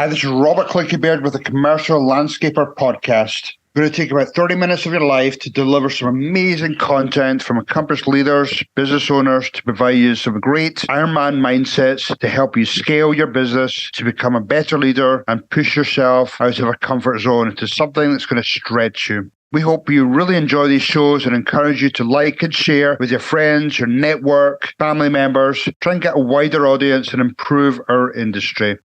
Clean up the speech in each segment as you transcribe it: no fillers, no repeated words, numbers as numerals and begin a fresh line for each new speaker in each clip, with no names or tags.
Hi, this is Robert Clickybeard with the Commercial Landscaper Podcast. We're going to take about 30 minutes of your life to deliver some amazing content from accomplished leaders, business owners, to provide you some great Ironman mindsets to help you scale your business, to become a better leader and push yourself out of a comfort zone into something that's going to stretch you. We hope you really enjoy these shows and encourage you to like and share with your friends, your network, family members. Try and get a wider audience and improve our industry.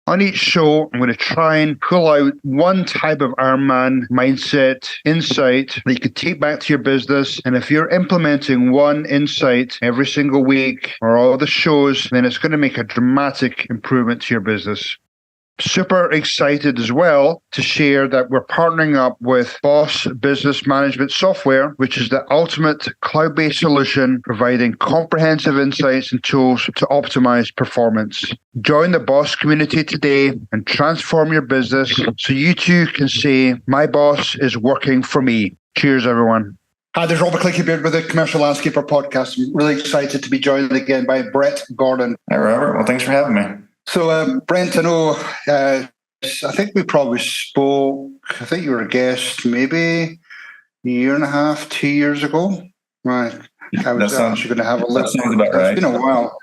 On each show, I'm going to try and pull out one type of Ironman mindset, insight that you can take back to your business. And if you're implementing one insight every single week or all the shows, then it's going to make a dramatic improvement to your business. Super excited as well to share that we're partnering up with Boss Business Management Software, which is the ultimate cloud-based solution providing comprehensive insights and tools to optimize performance. Join the Boss community today and transform your business so you too can say, my boss is working for me. Cheers, everyone. Hi, there's Robert Clickybeard with the Commercial Landscaper Podcast. I'm really excited to be joined again by Brett Gordon.
Hi, Robert. Well, thanks for having me.
So, Brent, I know, I think we probably spoke, I think you were a guest maybe a year and a half, 2 years ago. Right. I was actually going to have a look.
That sounds about right.
It's been a while.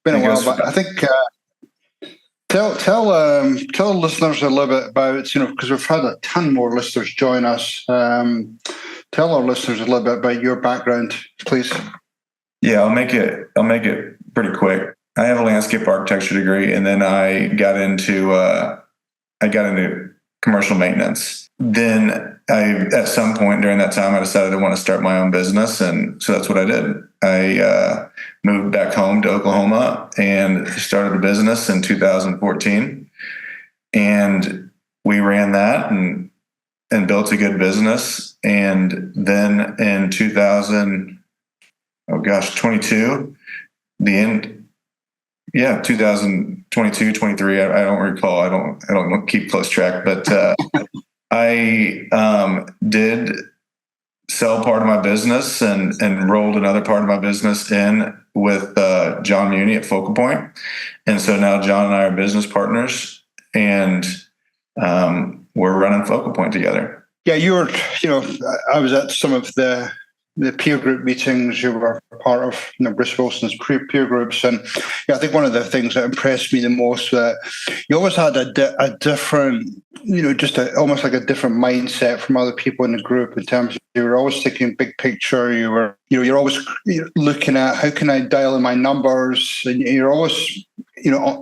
But I think tell listeners a little bit about, because we've had a ton more listeners join us. Tell our listeners a little bit about your background, please.
Yeah, I'll make it pretty quick. I have a landscape architecture degree, and then I got into commercial maintenance. Then at some point during that time, I decided I want to start my own business, and so that's what I did. I moved back home to Oklahoma and started a business in 2014, and we ran that and built a good business. And then in 2022, 2022, 23. I don't recall. I don't keep close track, but I did sell part of my business and rolled another part of my business in with John Muni at Focal Point. And so now John and I are business partners, and we're running Focal Point together.
Yeah, I was at some of the peer group meetings. You were part of Bruce Wilson's peer groups, and I think one of the things that impressed me the most that you always had a different, almost like a different mindset from other people in the group in terms of you were always thinking big picture. You're always looking at how can I dial in my numbers, and you're always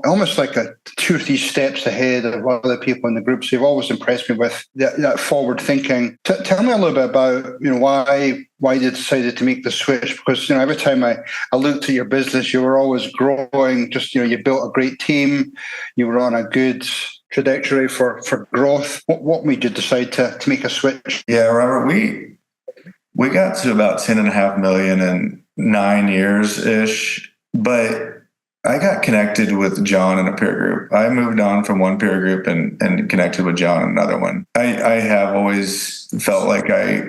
almost like a 2 or 3 steps ahead of other people in the group. So you've always impressed me with that forward thinking. Tell me a little bit about why you decided to make the switch, because every time I looked at your business, you were always growing. Just you built a great team, you were on a good trajectory for growth. What made you decide to make a switch?
Yeah, Robert, we got to about 10.5 million in 9 years ish, but I got connected with John in a peer group. I moved on from one peer group and connected with John in another one. I have always felt like I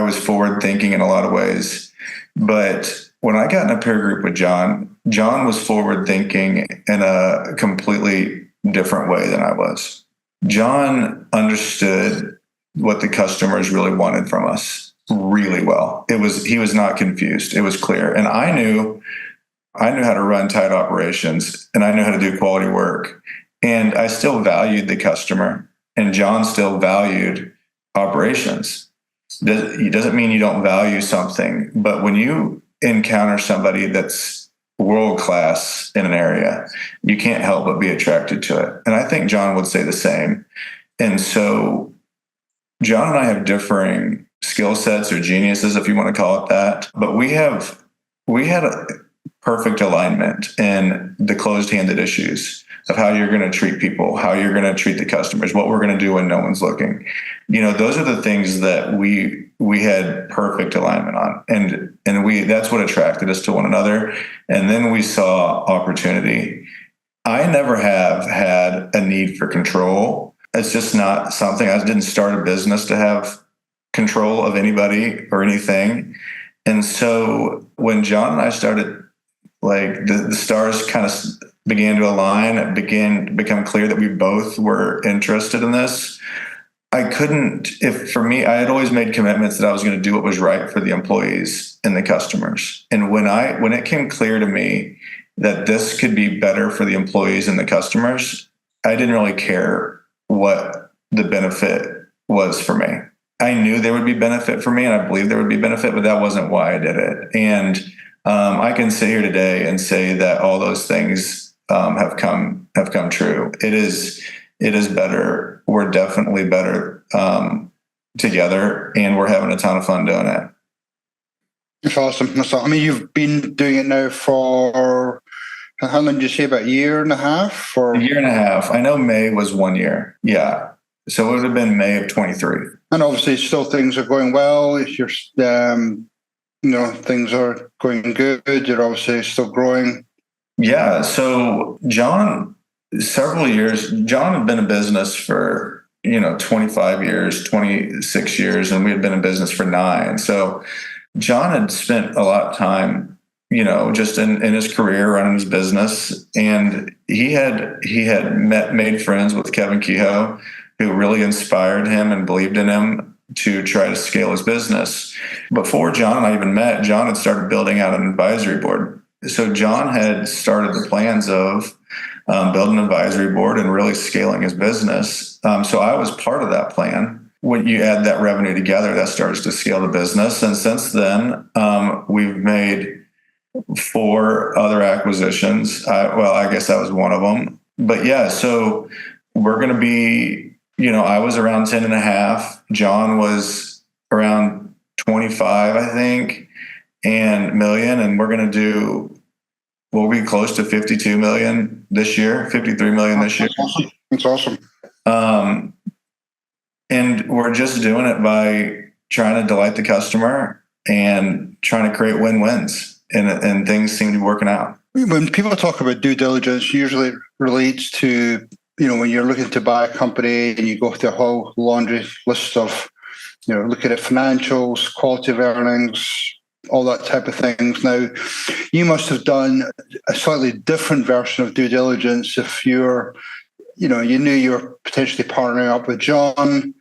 was forward thinking in a lot of ways, but when I got in a peer group with John was forward thinking in a completely different way than I was. John understood what the customers really wanted from us really well. He was not confused. It was clear. And I knew how to run tight operations, and I knew how to do quality work. And I still valued the customer, and John still valued operations. It doesn't mean you don't value something, but when you encounter somebody that's world-class in an area, you can't help but be attracted to it. And I think John would say the same. And so John and I have differing skill sets or geniuses, if you want to call it that, but we had a perfect alignment in the closed-handed issues of how you're going to treat people, how you're going to treat the customers, what we're going to do when no one's looking. Those are the things that we had perfect alignment on. And that's what attracted us to one another. And then we saw opportunity. I never have had a need for control. It's just not something. I didn't start a business to have control of anybody or anything. And so when John and I started, like the stars kind of began to align, it began to become clear that we both were interested in this. I couldn't, if for me, I had always made commitments that I was going to do what was right for the employees and the customers. And when it came clear to me that this could be better for the employees and the customers, I didn't really care what the benefit was for me. I knew there would be benefit for me, and I believed there would be benefit, but that wasn't why I did it. And I can sit here today and say that all those things have come true. It is better. We're definitely better together, and we're having a ton of fun doing it.
That's awesome. I mean, you've been doing it now for how long did you say? About a year and a half? Or
a year and a half. I know May was 1 year. Yeah. So it would have been May of 23.
And obviously still things are going well. If you're, things are going good. You're obviously still growing.
Yeah. So John had been in business for, 25 years, 26 years, and we had been in business for 9. So John had spent a lot of time, just in his career running his business. And he had made friends with Kevin Kehoe, who really inspired him and believed in him to try to scale his business. Before John and I even met, John had started building out an advisory board. So John had started the plans of building an advisory board and really scaling his business. So I was part of that plan. When you add that revenue together, that starts to scale the business. And since then, we've made 4 other acquisitions. I guess that was one of them. But yeah, so we're going to be, I was around 10 and a half. John was around 25, I think, and million. And we're going to we'll be close to 52 million this year, 53 million this year.
That's awesome.
And we're just doing it by trying to delight the customer and trying to create win-wins. And things seem to be working out.
When people talk about due diligence, usually it relates to, when you're looking to buy a company and you go through a whole laundry list of, looking at financials, quality of earnings, all that type of things. Now, you must have done a slightly different version of due diligence if you knew you were potentially partnering up with John.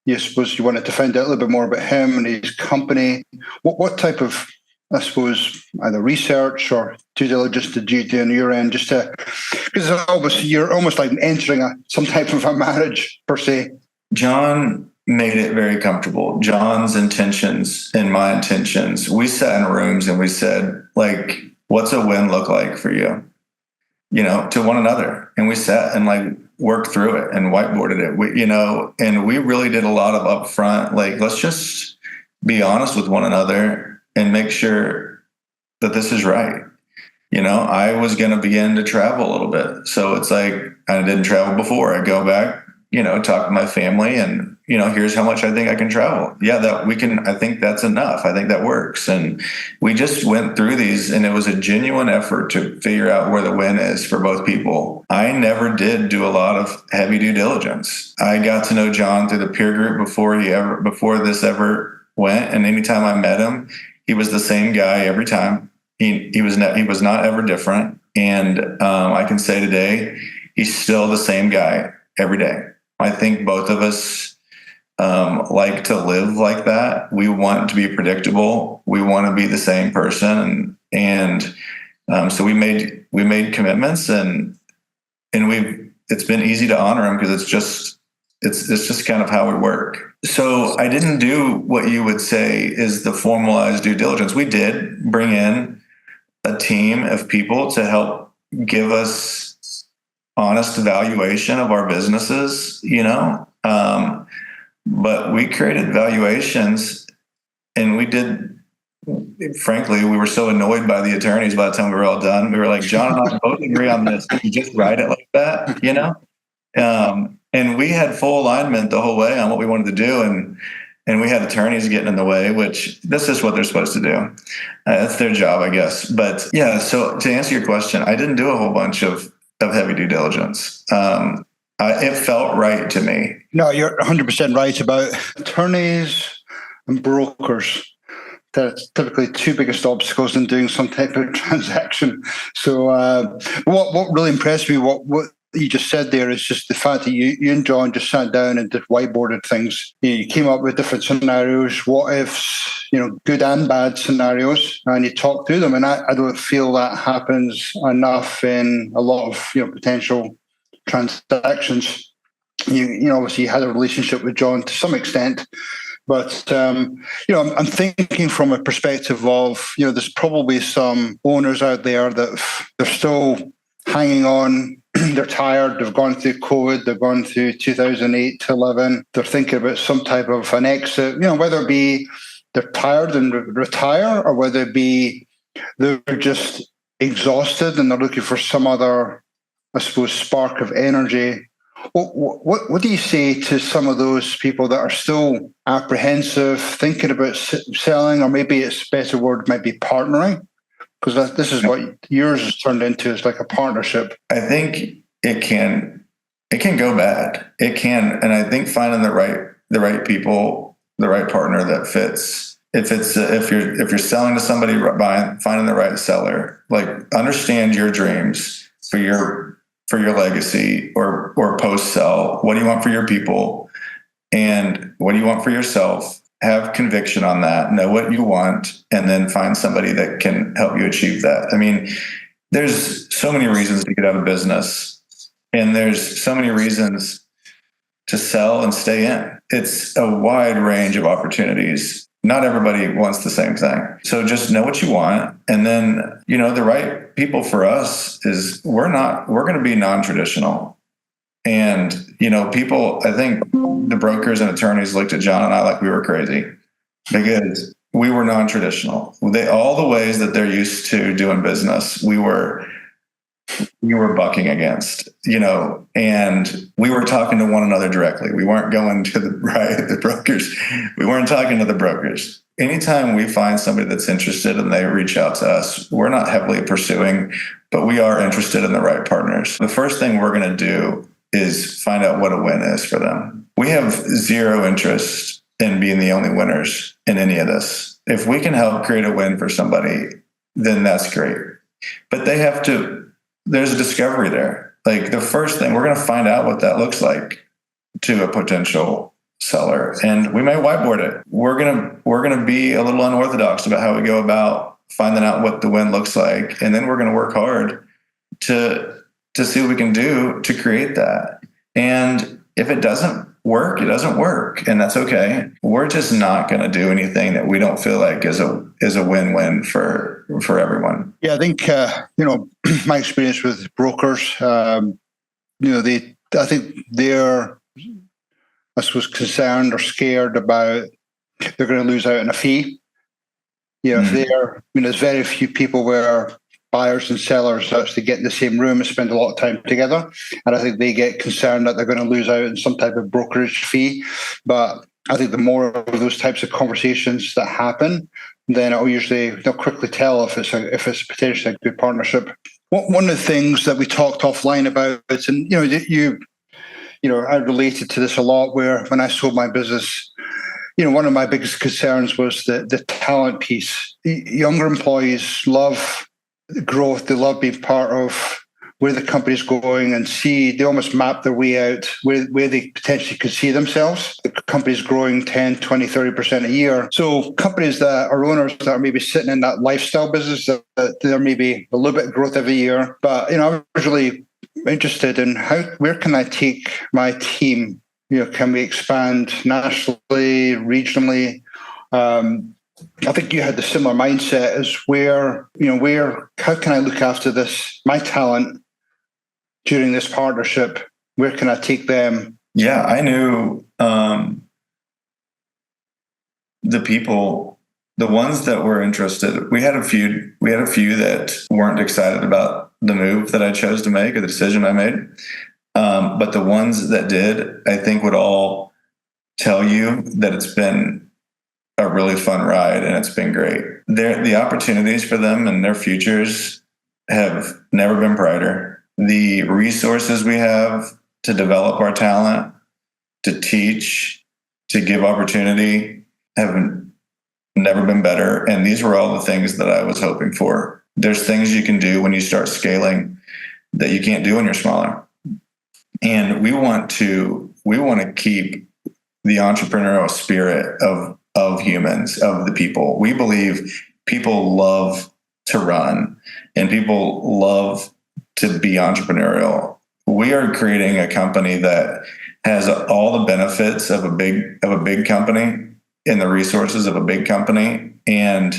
You suppose you wanted to find out a little bit more about him and his company. What type of, I suppose, either research or due diligence did you do on your end, because you're almost like entering some type of a marriage per se.
John made it very comfortable. John's intentions and my intentions. We sat in rooms and we said, what's a win look like for you? To one another. And we sat and worked through it and whiteboarded it. And we really did a lot of upfront, let's just be honest with one another and make sure that this is right. I was going to begin to travel a little bit. So it's I didn't travel before. I go back, talk to my family and, here's how much I think I can travel. Yeah, I think that's enough. I think that works. And we just went through these and it was a genuine effort to figure out where the win is for both people. I never did do a lot of heavy due diligence. I got to know John through the peer group before this ever went. And anytime I met him, he was the same guy every time. He was not ever different. And I can say today, he's still the same guy every day. I think both of us like to live like that. We want to be predictable. We want to be the same person. And so we made commitments and it's been easy to honor them because it's just kind of how we work. So I didn't do what you would say is the formalized due diligence. We did bring in a team of people to help give us honest evaluation of our businesses, but we created valuations and frankly, we were so annoyed by the attorneys by the time we were all done. We were like, John and I both agree on this. Can you just write it like that, And we had full alignment the whole way on what we wanted to do. And we had attorneys getting in the way, which this is what they're supposed to do. That's their job, I guess. But yeah, so to answer your question, I didn't do a whole bunch of heavy due diligence. It felt right to me.
No, you're 100% right about attorneys and brokers. That's typically two biggest obstacles in doing some type of transaction. So what really impressed me, what you just said there, is just the fact that you and John just sat down and just whiteboarded things. You came up with different scenarios, what ifs, good and bad scenarios, and you talked through them. And I don't feel that happens enough in a lot of potential transactions. Obviously you had a relationship with John to some extent, but I'm thinking from a perspective of there's probably some owners out there that they're still hanging on. They're tired. They've gone through COVID. They've gone through 2008 to 11. They're thinking about some type of an exit. Whether it be they're tired and retire, or whether it be they're just exhausted and they're looking for some other, I suppose, spark of energy. What do you say to some of those people that are still apprehensive, thinking about selling, or maybe it's a better word, might be partnering? Because this is what yours has turned into, is like a partnership.
I think it can go bad. It can, and I think finding the right people, the right partner that fits. If you're selling to somebody, finding the right seller, like understand your dreams for your legacy or post sell. What do you want for your people, and what do you want for yourself? Have conviction on that, know what you want, and then find somebody that can help you achieve that. I mean, there's so many reasons to get out of business, and there's so many reasons to sell and stay in. It's a wide range of opportunities. Not everybody wants the same thing. So just know what you want. And then, the right people for us is we're going to be non-traditional. And, people, I think the brokers and attorneys looked at John and I like we were crazy because we were non-traditional. All the ways that they're used to doing business, we were bucking against, and we were talking to one another directly. We weren't going to the brokers. We weren't talking to the brokers. Anytime we find somebody that's interested and they reach out to us, we're not heavily pursuing, but we are interested in the right partners. The first thing we're going to do is find out what a win is for them. We have zero interest in being the only winners in any of this. If we can help create a win for somebody, then that's great. But there's a discovery there. Like the first thing, we're going to find out what that looks like to a potential seller, and we may whiteboard it. We're going to be a little unorthodox about how we go about finding out what the win looks like, and then we're going to work hard to see what we can do to create that. And if it doesn't work, it doesn't work, and that's okay. We're just not going to do anything that we don't feel like is a win-win for everyone.
Yeah, I think my experience with brokers, I think they're, I suppose, concerned or scared about they're going to lose out on a fee. If there's very few people where buyers and sellers actually get in the same room and spend a lot of time together. And I think they get concerned that they're going to lose out on some type of brokerage fee. But I think the more of those types of conversations that happen, then they'll quickly tell if it's potentially a good partnership. One of the things that we talked offline about, and I related to this a lot, where when I sold my business, one of my biggest concerns was the talent piece. Younger employees love growth. They love being part of where the company's going, and they almost map their way out where they potentially could see themselves. The company's growing 10, 20, 30% a year. So companies that are owners that are maybe sitting in that lifestyle business, that they're maybe a little bit of growth every year. But, I was really interested in where can I take my team? Can we expand nationally, regionally? I think you had the similar mindset as how can I look after my talent during this partnership? Where can I take them?
Yeah, I knew the people, the ones that were interested. We had a few that weren't excited about the move that I chose to make or the decision I made. But the ones that did, I think, would all tell you that it's been a really fun ride and it's been great. The opportunities for them and their futures have never been brighter. The resources we have to develop our talent, to teach, to give opportunity have never been better. And these were all the things that I was hoping for. There's things you can do when you start scaling that you can't do when you're smaller. And we want to keep the entrepreneurial spirit of humans, of the people. We believe people love to run and people love to be entrepreneurial. We are creating a company that has all the benefits of a big company and the resources of a big company. And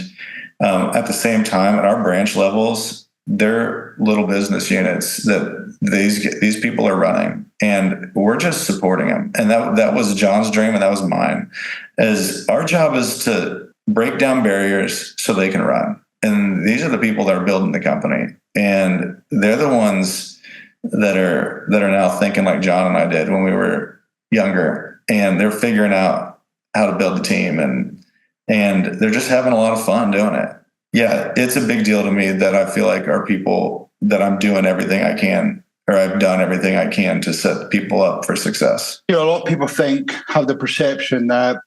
at the same time, at our branch levels, they're little business units that these people are running, and we're just supporting them. And that was John's dream, and that was mine. As our job is to break down barriers so they can run. And these are the people that are building the company, and they're the ones that are now thinking like John and I did when we were younger, and they're figuring out how to build the team, and they're just having a lot of fun doing it. Yeah, it's a big deal to me that I feel like our people, that I'm doing everything I can, or I've done everything I can to set people up for success.
A lot of people have the perception that,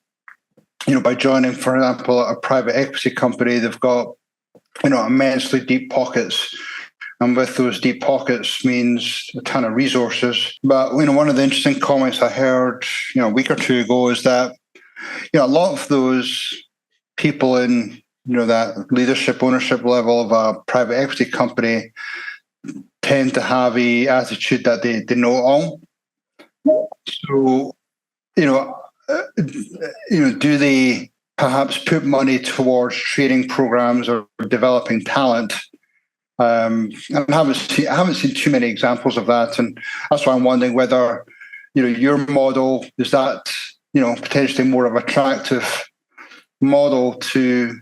by joining, for example, a private equity company, they've got, immensely deep pockets. And with those deep pockets means a ton of resources. But, one of the interesting comments I heard, a week or two ago is that, a lot of those people in, that leadership ownership level of a private equity company tend to have a attitude that they know it all. So, do they perhaps put money towards training programs or developing talent? I haven't seen too many examples of that, and that's why I'm wondering whether your model is that potentially more of an attractive model to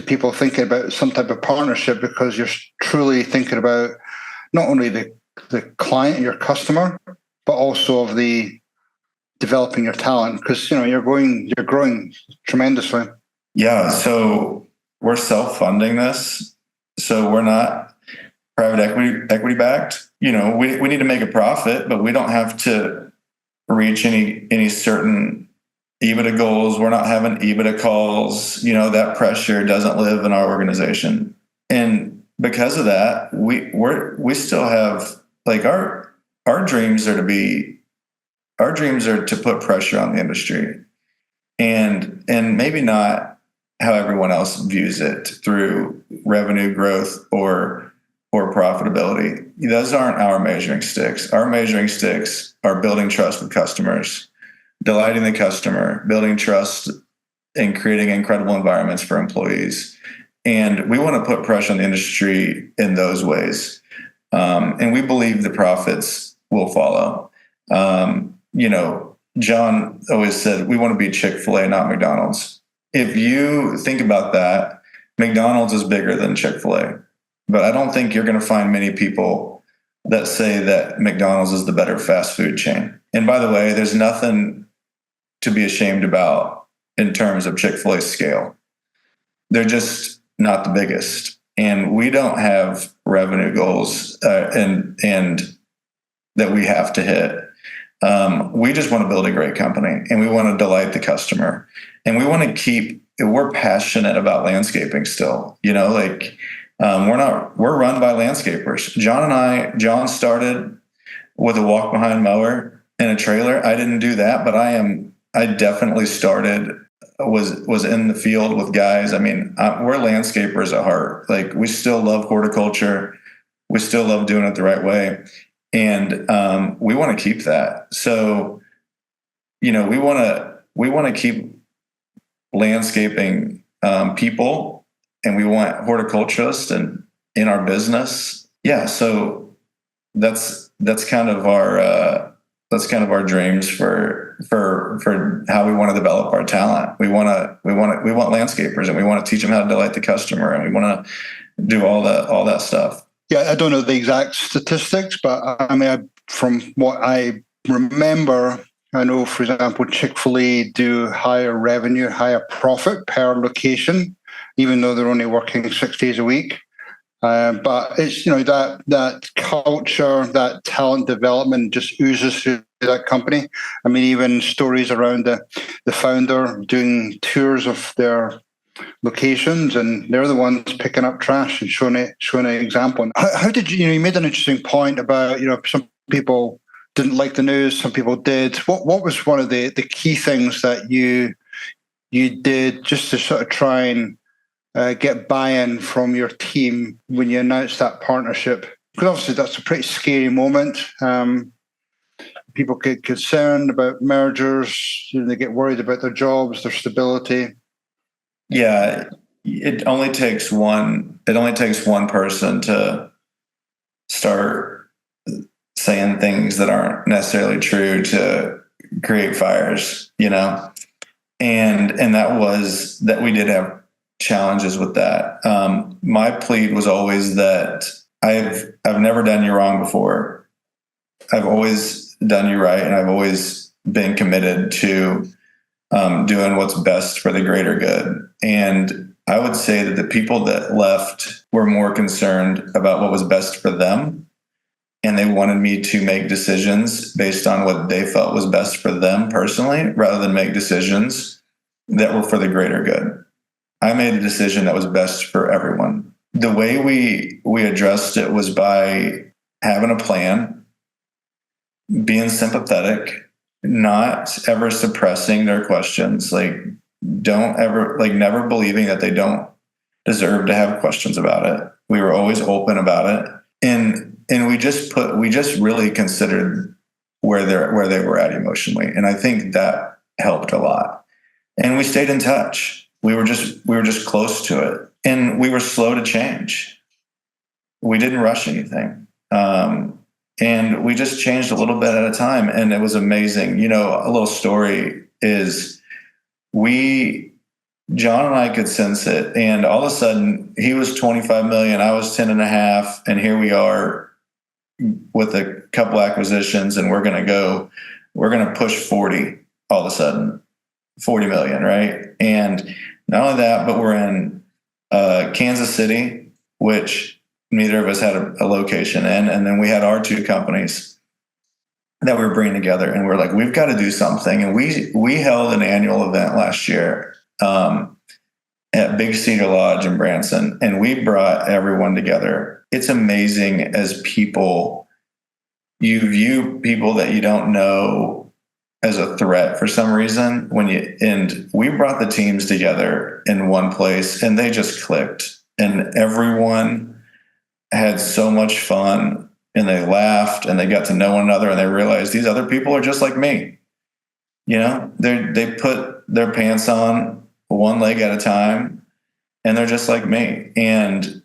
people thinking about some type of partnership, because you're truly thinking about not only the client, your customer, but also of the developing your talent, because you're growing tremendously.
Yeah, so we're self-funding this, so we're not private equity backed. We need to make a profit, but we don't have to reach any certain EBITDA goals. We're not having EBITDA calls. That pressure doesn't live in our organization, and because of that, we still have, like, our dreams are to put pressure on the industry, and maybe not how everyone else views it through revenue growth or profitability. Those aren't our measuring sticks. Our measuring sticks are building trust with customers, delighting the customer, building trust, and creating incredible environments for employees. And we want to put pressure on the industry in those ways. And we believe the profits will follow. John always said, we want to be Chick-fil-A, not McDonald's. If you think about that, McDonald's is bigger than Chick-fil-A. But I don't think you're going to find many people that say that McDonald's is the better fast food chain. And by the way, there's nothing to be ashamed about in terms of Chick-fil-A's scale. They're just not the biggest. And we don't have revenue goals and that we have to hit. We just want to build a great company, and we want to delight the customer, and we want to we're passionate about landscaping still, we're run by landscapers. John started with a walk behind mower and a trailer. I didn't do that, but I definitely was in the field with guys. We're landscapers at heart. Like, we still love horticulture. We still love doing it the right way. And we want to keep that. So, we want to keep landscaping people, and we want horticulturists in our business. Yeah. So that's kind of our dreams for how we want to develop our talent. We want landscapers, and we want to teach them how to delight the customer, and we want to do all that stuff.
Yeah, I don't know the exact statistics, but from what I remember, I know, for example, Chick-fil-A do higher revenue, higher profit per location, even though they're only working 6 days a week. But it's, that culture, that talent development just oozes through that company. Even stories around the founder doing tours of their locations, and they're the ones picking up trash and showing an example. And how did you made an interesting point about, some people didn't like the news, some people did. What was one of the key things that you did just to sort of try and get buy-in from your team when you announced that partnership? Because obviously that's a pretty scary moment. People get concerned about mergers. They get worried about their jobs, their stability.
Yeah, it only takes one person to start saying things that aren't necessarily true to create fires, and that was that we did have challenges with that. My plea was always that I've never done you wrong before. I've always done you right, and I've always been committed to doing what's best for the greater good. And I would say that the people that left were more concerned about what was best for them, and they wanted me to make decisions based on what they felt was best for them personally, rather than make decisions that were for the greater good. I made a decision that was best for everyone. The way we addressed it was by having a plan, being sympathetic, not ever suppressing their questions. Never believing that they don't deserve to have questions about it. We were always open about it. And we just really considered where they were at emotionally. And I think that helped a lot. And we stayed in touch. We were just close to it. And we were slow to change. We didn't rush anything. And we just changed a little bit at a time. And it was amazing. A little story is John and I could sense it. And all of a sudden he was 25 million. I was 10 and a half. And here we are with a couple acquisitions, and we're going to push 40 all of a sudden, 40 million. Right. And not only that, but we're in Kansas City, which neither of us had a location in. And then we had our two companies that we were bringing together, and we're like, we've got to do something. And we held an annual event last year at Big Cedar Lodge in Branson, and we brought everyone together. It's amazing as people, you view people that you don't know as a threat for some reason and we brought the teams together in one place, and they just clicked, and everyone had so much fun, and they laughed, and they got to know one another, and they realized these other people are just like me. They put their pants on one leg at a time, and they're just like me. And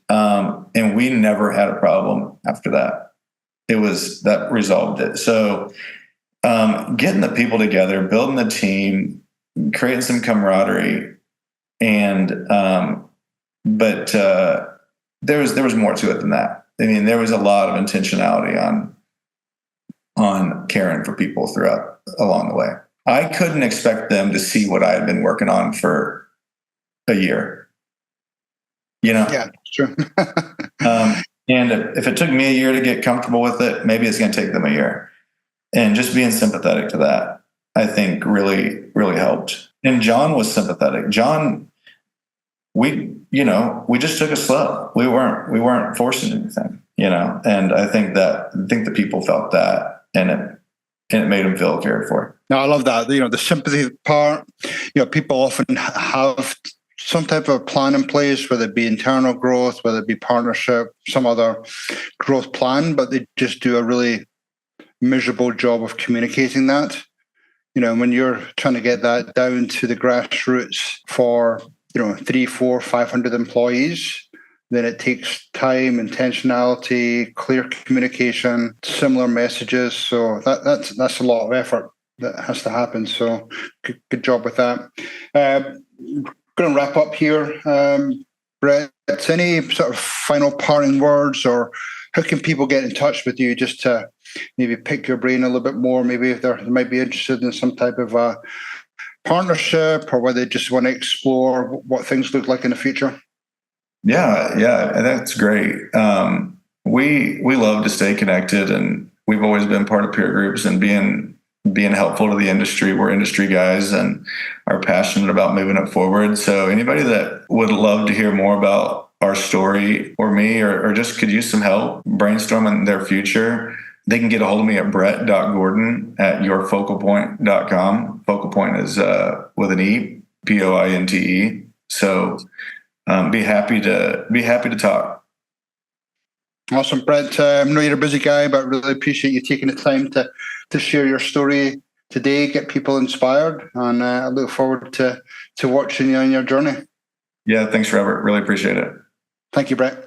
we never had a problem after that. That resolved it. So getting the people together, building the team, creating some camaraderie, and but there was more to it than that. I mean, there was a lot of intentionality on caring for people along the way. I couldn't expect them to see what I had been working on for a year.
Yeah, sure.
And if it took me a year to get comfortable with it, maybe it's going to take them a year. And just being sympathetic to that, I think really, really helped. And John was sympathetic. John, we just took it slow. We weren't forcing anything, and I think the people felt that, and it made them feel cared for.
No, I love that. The sympathy part, people often have some type of plan in place, whether it be internal growth, whether it be partnership, some other growth plan, but they just do a really miserable job of communicating that. When you're trying to get that down to the grassroots for 300, 400, 500 employees, then it takes time, intentionality, clear communication, similar messages. So that's a lot of effort that has to happen. So good job with that. Going to wrap up here, Brett. Any sort of final parting words, or how can people get in touch with you just to maybe pick your brain a little bit more? Maybe if they might be interested in some type of partnership, or whether they just want to explore what things look like in the future.
Yeah, that's great. We love to stay connected, and we've always been part of peer groups, and being being helpful to the industry. We're industry guys and are passionate about moving it forward. So anybody that would love to hear more about our story or me, or just could use some help brainstorming their future, they can get a hold of me at brett.gordon@yourfocalpointe.com. Focal Point is with an E, Pointe. So be happy to talk.
Awesome, Brett. I know you're a busy guy, but really appreciate you taking the time to share your story today, get people inspired, and I look forward to watching you on your journey.
Yeah, thanks, Robert. Really appreciate it.
Thank you, Brett.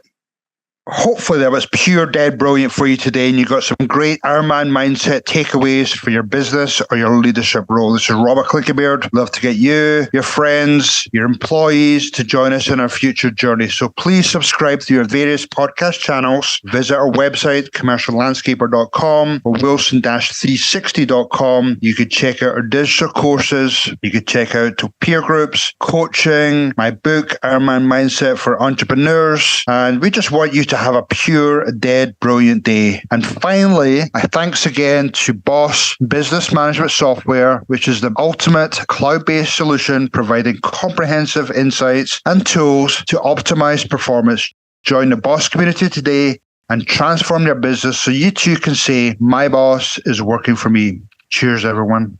Hopefully that was pure dead brilliant for you today, and you got some great Ironman mindset takeaways for your business or your leadership role. This is Robert Clickabeard. Love to get you, your friends, your employees to join us in our future journey. So please subscribe to your various podcast channels. Visit our website, commerciallandscaper.com or wilson-360.com. You could check out our digital courses. You could check out peer groups, coaching, my book, Ironman Mindset for Entrepreneurs. And we just want you to have a pure, dead, brilliant day. And finally, thanks again to Boss Business Management Software, which is the ultimate cloud-based solution providing comprehensive insights and tools to optimize performance. Join the Boss community today and transform your business so you too can say, my boss is working for me. Cheers, everyone.